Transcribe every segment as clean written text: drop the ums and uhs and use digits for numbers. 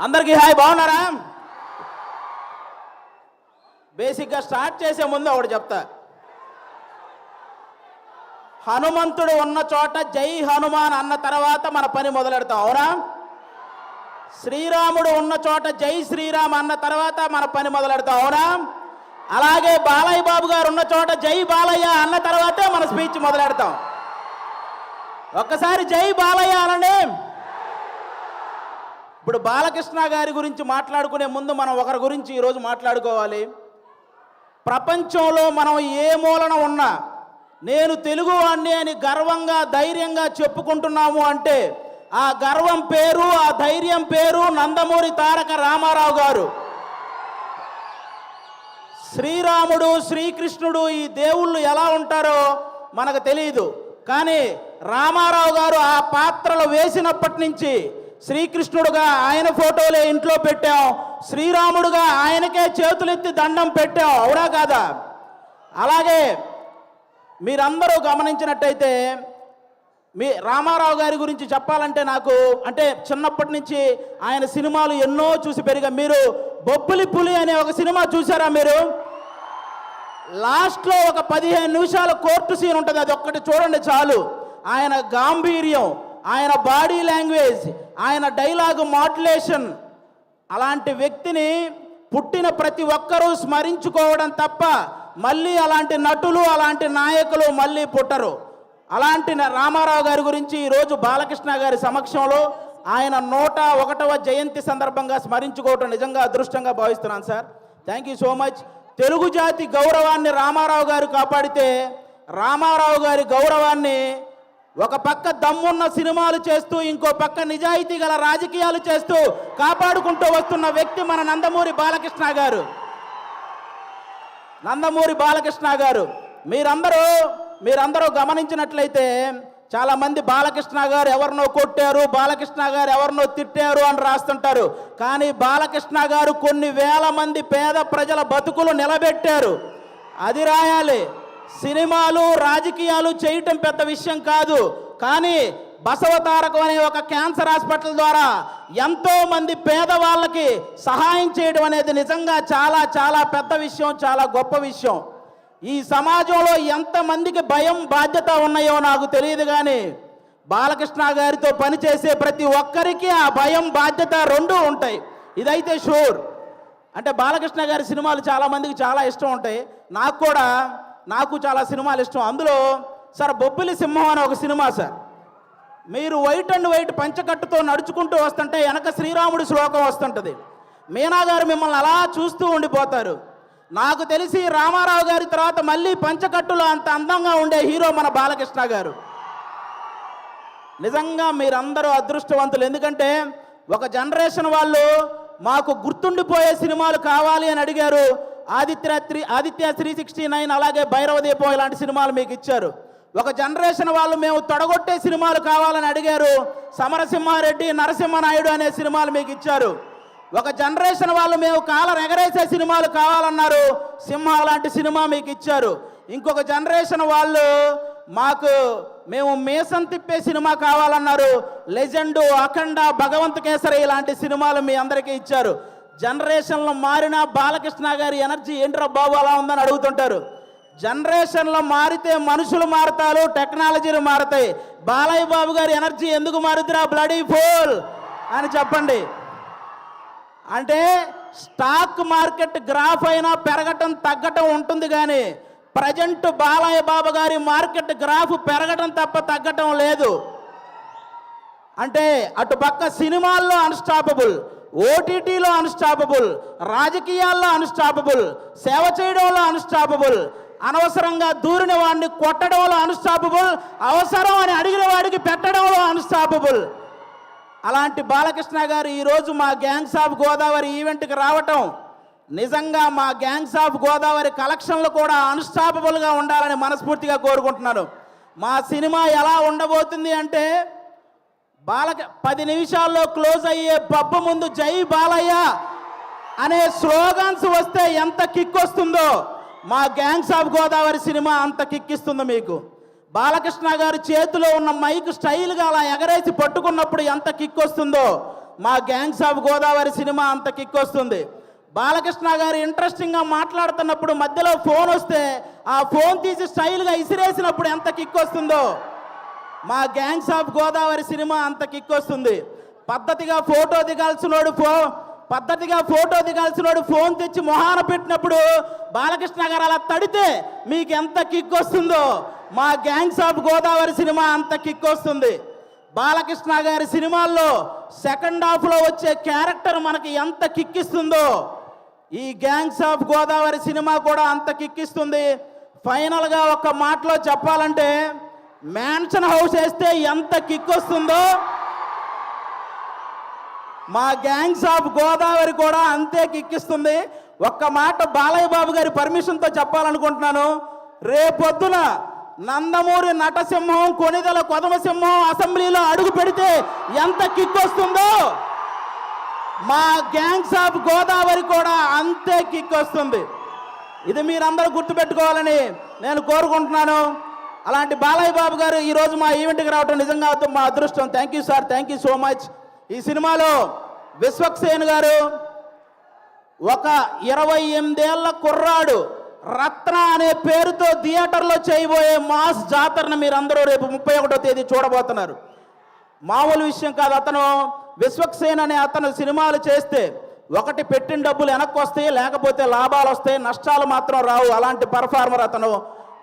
అందరికీ హాయ్, బాగున్నారా? బేసిక్గా స్టార్ట్ చేసే ముందు ఒకటి చెప్తా. హనుమంతుడు ఉన్న చోట జై హనుమాన్ అన్న తర్వాత మన పని మొదలెడతాం, అవునా? శ్రీరాముడు ఉన్న చోట జై శ్రీరామ్ అన్న తర్వాత మన పని మొదలెడతాం, అవునా? అలాగే బాలయ్య బాబు గారు ఉన్న చోట జై బాలయ్య అన్న తర్వాతే మన స్పీచ్ మొదలెడతాం. ఒక్కసారి జై బాలయ్య అనండి. ఇప్పుడు బాలకృష్ణ గారి గురించి మాట్లాడుకునే ముందు మనం ఒకరి గురించి ఈరోజు మాట్లాడుకోవాలి. ప్రపంచంలో మనం ఏ మూలన ఉన్నా నేను తెలుగువాణ్ణి అని గర్వంగా ధైర్యంగా చెప్పుకుంటున్నాము అంటే ఆ గర్వం పేరు, ఆ ధైర్యం పేరు నందమూరి తారక రామారావు గారు. శ్రీరాముడు, శ్రీకృష్ణుడు ఈ దేవుళ్ళు ఎలా ఉంటారో మనకు తెలియదు, కానీ రామారావు గారు ఆ పాత్రలు వేసినప్పటి నుంచి శ్రీకృష్ణుడుగా ఆయన ఫోటోలే ఇంట్లో పెట్టాం, శ్రీరాముడుగా ఆయనకే చేతులెత్తి దండం పెట్టాం, అవునా కాదా? అలాగే మీరందరూ గమనించినట్టయితే మీ రామారావు గారి గురించి చెప్పాలంటే నాకు చిన్నప్పటి నుంచి ఆయన సినిమాలు ఎన్నో చూసి పెరిగా. మీరు బొబ్బిలి పులి అనే ఒక సినిమా చూసారా? మీరు లాస్ట్లో ఒక 15 నిమిషాల కోర్టు సీన్ ఉంటుంది, అది ఒక్కటి చూడండి చాలు. ఆయన గాంభీర్యం, ఆయన బాడీ లాంగ్వేజ్, ఆయన డైలాగ్ మాడ్యులేషన్, అలాంటి వ్యక్తిని పుట్టిన ప్రతి ఒక్కరూ స్మరించుకోవడం తప్ప మళ్ళీ అలాంటి నటులు, అలాంటి నాయకులు మళ్ళీ పుట్టరు. అలాంటి రామారావు గారి గురించి ఈరోజు బాలకృష్ణ గారి సమక్షంలో ఆయన 101వ జయంతి సందర్భంగా స్మరించుకోవటం నిజంగా అదృష్టంగా భావిస్తున్నాను sir. Thank you so much. Telugu జాతి గౌరవాన్ని రామారావు గారు కాపాడితే, రామారావు గారి గౌరవాన్ని ఒక పక్క దమ్మున్న సినిమాలు చేస్తూ ఇంకో పక్క నిజాయితీ గల రాజకీయాలు చేస్తూ కాపాడుకుంటూ వస్తున్న వ్యక్తి మన నందమూరి బాలకృష్ణ గారు. నందమూరి బాలకృష్ణ గారు మీరందరూ గమనించినట్లయితే చాలామంది బాలకృష్ణ గారు ఎవరినో కొట్టారు, బాలకృష్ణ గారు ఎవరినో తిట్టారు అని రాస్తుంటారు. కానీ బాలకృష్ణ గారు కొన్ని వేల మంది పేద ప్రజల బతుకులు నిలబెట్టారు, అది రాయాలి. సినిమాలు, రాజకీయాలు చేయటం పెద్ద విషయం కాదు, కానీ బసవతారకం అనే ఒక క్యాన్సర్ హాస్పిటల్ ద్వారా ఎంతో మంది పేదవాళ్ళకి సహాయం చేయడం అనేది నిజంగా చాలా చాలా పెద్ద విషయం, చాలా గొప్ప విషయం. ఈ సమాజంలో ఎంతమందికి భయం, బాధ్యత ఉన్నాయో నాకు తెలియదు, కానీ బాలకృష్ణ గారితో పనిచేసే ప్రతి ఒక్కరికి ఆ భయం, బాధ్యత రెండూ ఉంటాయి, ఇదైతే షూర్. అంటే బాలకృష్ణ గారి సినిమాలు చాలామందికి చాలా ఇష్టం ఉంటాయి, నాకు చాలా సినిమాలు ఇష్టం. అందులో సార్ బొబ్బిలి సింహం అనే ఒక సినిమా సార్, మీరు వైట్ అండ్ వైట్ పంచకట్టుతో నడుచుకుంటూ వస్తుంటే వెనక శ్రీరాముడి శ్లోకం వస్తుంటుంది. మీనా గారు మిమ్మల్ని అలా చూస్తూ ఉండిపోతారు. నాకు తెలిసి రామారావు గారి తర్వాత మళ్ళీ పంచకట్టులో అంత అందంగా ఉండే హీరో మన బాలకృష్ణ గారు. నిజంగా మీరందరూ అదృష్టవంతులు, ఎందుకంటే ఒక జనరేషన్ వాళ్ళు మాకు గుర్తుండిపోయే సినిమాలు కావాలి అని అడిగారు. ఆదిత్య 369, అలాగే భైరవ దీపం ఇలాంటి సినిమాలు మీకు ఇచ్చారు. ఒక జనరేషన్ వాళ్ళు మేము తొడగొట్టే సినిమాలు కావాలని అడిగారు. సమరసింహారెడ్డి, నరసింహనాయుడు అనే సినిమాలు మీకు ఇచ్చారు. ఒక జనరేషన్ వాళ్ళు మేము కాలర్ ఎగరేసే సినిమాలు కావాలన్నారు, సింహ లాంటి సినిమా మీకు ఇచ్చారు. ఇంకొక జనరేషన్ వాళ్ళు మేము మేసం తిప్పే సినిమా కావాలన్నారు, లెజెండు, అఖండ, భగవంత్ కేసరి ఇలాంటి సినిమాలు మీ అందరికీ ఇచ్చారు. జనరేషన్లో మారిన బాలకృష్ణ గారి ఎనర్జీ ఏంట్రా బాబు అలా ఉందని అడుగుతుంటారు. జనరేషన్లో మారితే మనుషులు మారుతారు, టెక్నాలజీలు మారుతాయి. బాలయ్య బాబు గారి ఎనర్జీ ఎందుకు మారుతురా బ్లడీ ఫూల్ అని చెప్పండి. అంటే స్టాక్ మార్కెట్ గ్రాఫ్ అయినా పెరగటం తగ్గటం ఉంటుంది, కానీ ప్రజెంట్ బాలయ్య బాబు గారి మార్కెట్ గ్రాఫ్ పెరగటం తప్ప తగ్గటం లేదు. అంటే అటు పక్క సినిమాల్లో అన్స్టాపబుల్, ఓటీటీలో అన్స్టాపబుల్, రాజకీయాల్లో అన్స్టాపబుల్, సేవ చేయడంలో అన్స్టాపబుల్, అనవసరంగా దూరిన వాడిని కొట్టడంలో అన్స్టాపబుల్, అవసరం అని అడిగిన వాడికి పెట్టడంలో అన్స్టాపబుల్. అలాంటి బాలకృష్ణ గారు ఈరోజు మా గ్యాంగ్స్ ఆఫ్ గోదావరి ఈవెంట్కి రావటం నిజంగా మా గ్యాంగ్స్ ఆఫ్ గోదావరి కలెక్షన్లు కూడా అన్స్టాపబుల్గా ఉండాలని మనస్ఫూర్తిగా కోరుకుంటున్నాను. మా సినిమా ఎలా ఉండబోతుంది అంటే 10 నిమిషాల్లో క్లోజ్ అయ్యే పబ్బు ముందు జై బాలయ్య అనే స్లోగన్స్ వస్తే ఎంత కిక్ వస్తుందో మా గ్యాంగ్స్ ఆఫ్ గోదావరి సినిమా అంత కిక్కిస్తుందో మీకు. బాలకృష్ణ గారి చేతిలో ఉన్న మైక్ స్టైల్గా అలా ఎగరేసి పట్టుకున్నప్పుడు ఎంత కిక్ వస్తుందో మా గ్యాంగ్స్ ఆఫ్ గోదావరి సినిమా అంత కిక్ వస్తుంది. బాలకృష్ణ గారు ఇంట్రెస్టింగ్గా మాట్లాడుతున్నప్పుడు మధ్యలో ఫోన్ వస్తే ఆ ఫోన్ తీసి స్టైల్గా ఇసిరేసినప్పుడు ఎంత కిక్ వస్తుందో మా గ్యాంగ్స్ ఆఫ్ గోదావరి సినిమా అంత కిక్ వస్తుంది. పద్ధతిగా ఫోటో దిగాల్సినోడు ఫోన్ తెచ్చి మొహాన పెట్టినప్పుడు బాలకృష్ణ గారు అలా తడితే మీకు ఎంత కిక్ వస్తుందో మా గ్యాంగ్స్ ఆఫ్ గోదావరి సినిమా అంత కిక్ వస్తుంది. బాలకృష్ణ గారి సినిమాల్లో సెకండ్ హాఫ్లో వచ్చే క్యారెక్టర్ మనకి ఎంత కిక్కిస్తుందో ఈ గ్యాంగ్స్ ఆఫ్ గోదావరి సినిమా కూడా అంత కిక్కిస్తుంది. ఫైనల్గా ఒక మాటలో చెప్పాలంటే మ్యాన్షన్ హౌస్ వేస్తే ఎంత కిక్ వస్తుందో మా గ్యాంగ్స్ ఆఫ్ గోదావరి కూడా అంతే కిక్కిస్తుంది. ఒక్క మాట బాలయ్య బాబు గారి పర్మిషన్తో చెప్పాలనుకుంటున్నాను. రేపొద్దున నందమూరి నటసింహం, కొణిదెల కొదమసింహం అసెంబ్లీలో అడుగు పెడితే ఎంత కిక్ వస్తుందో మా గ్యాంగ్స్ ఆఫ్ గోదావరి కూడా అంతే కిక్ వస్తుంది. ఇది మీరందరూ గుర్తుపెట్టుకోవాలని నేను కోరుకుంటున్నాను. అలాంటి బాలయ్య బాబు గారు ఈరోజు మా ఈవెంట్కి రావడం నిజంగా మా అదృష్టం. Thank you sir, thank you so much. ఈ సినిమాలో విశ్వక్సేన్ గారు ఒక 28 ఏళ్ల కుర్రాడు రత్న అనే పేరుతో థియేటర్లో చేయబోయే మాస్ జాతరను మీరందరూ రేపు 31వ తేదీ చూడబోతున్నారు. మామూలు విషయం కాదు. అతను విశ్వక్సేన్ అనే అతను సినిమాలు చేస్తే ఒకటి పెట్టిన డబ్బులు వెనక్కి వస్తాయి, లేకపోతే లాభాలు వస్తాయి, నష్టాలు మాత్రం రావు. అలాంటి పర్ఫార్మర్ అతను.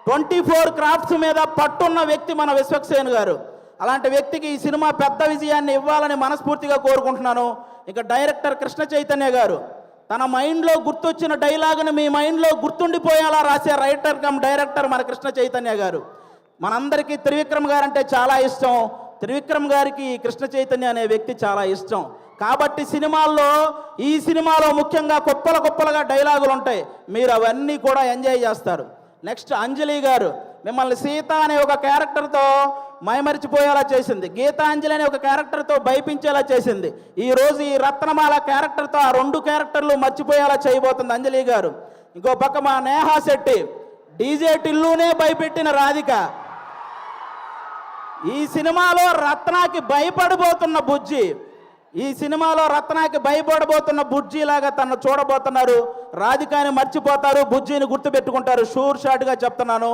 24 క్రాఫ్ట్స్ మీద పట్టున్న వ్యక్తి మన విశ్వక్సేన్ గారు. అలాంటి వ్యక్తికి ఈ సినిమా పెద్ద విజయాన్ని ఇవ్వాలని మనస్ఫూర్తిగా కోరుకుంటున్నాను. ఇక డైరెక్టర్ కృష్ణ చైతన్య గారు తన మైండ్లో గుర్తొచ్చిన డైలాగుని మీ మైండ్లో గుర్తుండిపోయేలా రాసే రైటర్ కమ్ డైరెక్టర్ మన కృష్ణ చైతన్య గారు. మనందరికీ త్రివిక్రమ్ గారు అంటే చాలా ఇష్టం. త్రివిక్రమ్ గారికి కృష్ణ చైతన్య అనే వ్యక్తి చాలా ఇష్టం. కాబట్టి ఈ సినిమాలో ముఖ్యంగా కుప్పలుగా డైలాగులు ఉంటాయి. మీరు అవన్నీ కూడా ఎంజాయ్ చేస్తారు. నెక్స్ట్ అంజలి గారు మిమ్మల్ని సీత అనే ఒక క్యారెక్టర్తో మైమరిచిపోయేలా చేసింది. గీతాంజలి అనే ఒక క్యారెక్టర్తో భయపించేలా చేసింది. ఈరోజు ఈ రత్నమాల క్యారెక్టర్తో ఆ 2 క్యారెక్టర్లు మర్చిపోయేలా చేయబోతుంది అంజలి గారు. ఇంకో పక్క మా నేహా శెట్టి డీజే టిల్లునే భయపెట్టిన రాధిక. ఈ సినిమాలో రత్నాకి భయపడబోతున్న బుజ్జి లాగా తను చూడబోతున్నారు. రాధికాని మర్చిపోతారు, బుజ్జిని గుర్తుపెట్టుకుంటారు. షూర్ షాట్గా చెప్తున్నాను.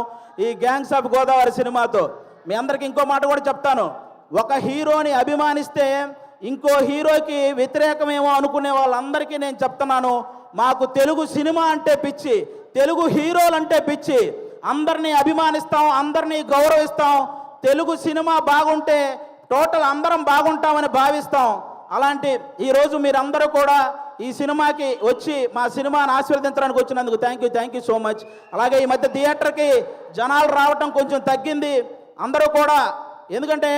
ఈ గ్యాంగ్స్ ఆఫ్ గోదావరి సినిమాతో మీ అందరికి ఇంకో మాట కూడా చెప్తాను. ఒక హీరోని అభిమానిస్తే ఇంకో హీరోకి వ్యతిరేకమేమో అనుకునే వాళ్ళందరికీ నేను చెప్తున్నాను, మాకు తెలుగు సినిమా అంటే పిచ్చి, తెలుగు హీరోలంటే పిచ్చి. అందరినీ అభిమానిస్తాం, అందరినీ గౌరవిస్తాం. తెలుగు సినిమా బాగుంటే టోటల్ అందరం బాగుంటామని భావిస్తాం. అలాంటి ఈరోజు మీరందరూ కూడా ఈ సినిమాకి వచ్చి మా సినిమాని ఆశీర్వదించడానికి వచ్చినందుకు థ్యాంక్ యూ సో మచ్. అలాగే ఈ మధ్య థియేటర్కి జనాలు రావటం కొంచెం తగ్గింది. అందరూ కూడా ఎందుకంటే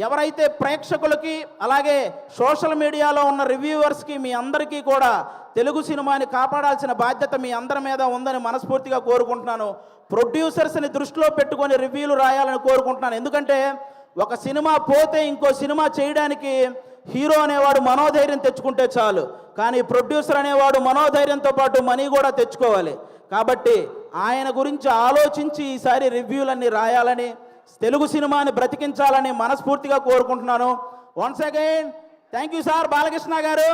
ఎవరైతే ప్రేక్షకులకి అలాగే సోషల్ మీడియాలో ఉన్న రివ్యూవర్స్కి మీ అందరికీ కూడా తెలుగు సినిమాని కాపాడాల్సిన బాధ్యత మీ అందరి మీద ఉందని మనస్ఫూర్తిగా కోరుకుంటున్నాను. ప్రొడ్యూసర్స్ని దృష్టిలో పెట్టుకొని రివ్యూలు రాయాలని కోరుకుంటున్నాను. ఎందుకంటే ఒక సినిమా పోతే ఇంకో సినిమా చేయడానికి హీరో అనేవాడు మనోధైర్యం తెచ్చుకుంటే చాలు, కానీ ప్రొడ్యూసర్ అనేవాడు మనోధైర్యంతో పాటు మనీ కూడా తెచ్చుకోవాలి. కాబట్టి ఆయన గురించి ఆలోచించి ఈసారి రివ్యూలన్నీ రాయాలని, తెలుగు సినిమాని బ్రతికించాలని మనస్ఫూర్తిగా కోరుకుంటున్నాను. Once again thank you sir. Balakrishna గారు,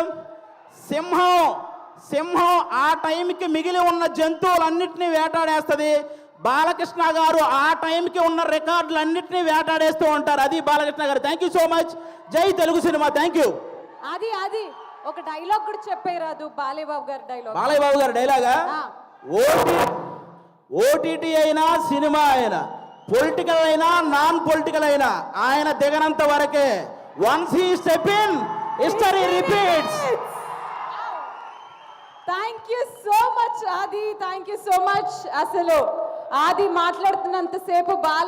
సింహం ఆ టైంకి మిగిలి ఉన్న జంతువులన్నింటినీ వేటాడేస్తుంది. బాలకృష్ణ గారు ఆ టైంకి ఉన్న రికార్డులన్నింటినీ వేటాడేస్తూ ఉంటారు. అది బాలకృష్ణ గారు. Thank you so much. జై తెలుగు సినిమా. Thank you. అది ఒక డైలాగ్ కూడా చెప్పేరాదు. బాలయ్య బాబు గారి డైలాగా ఓటీటీ అయినా సినిమా అయినా పొలిటికల్ అయినా నాన్ పొలిటికల్ అయినా ఆయన దిగనంత వరకే. Once he step in history repeats. Thank you so much Aadi. Thank you so much. అసలు ఆది మాట్లాడుతున్నంతసేపు బాలయ్య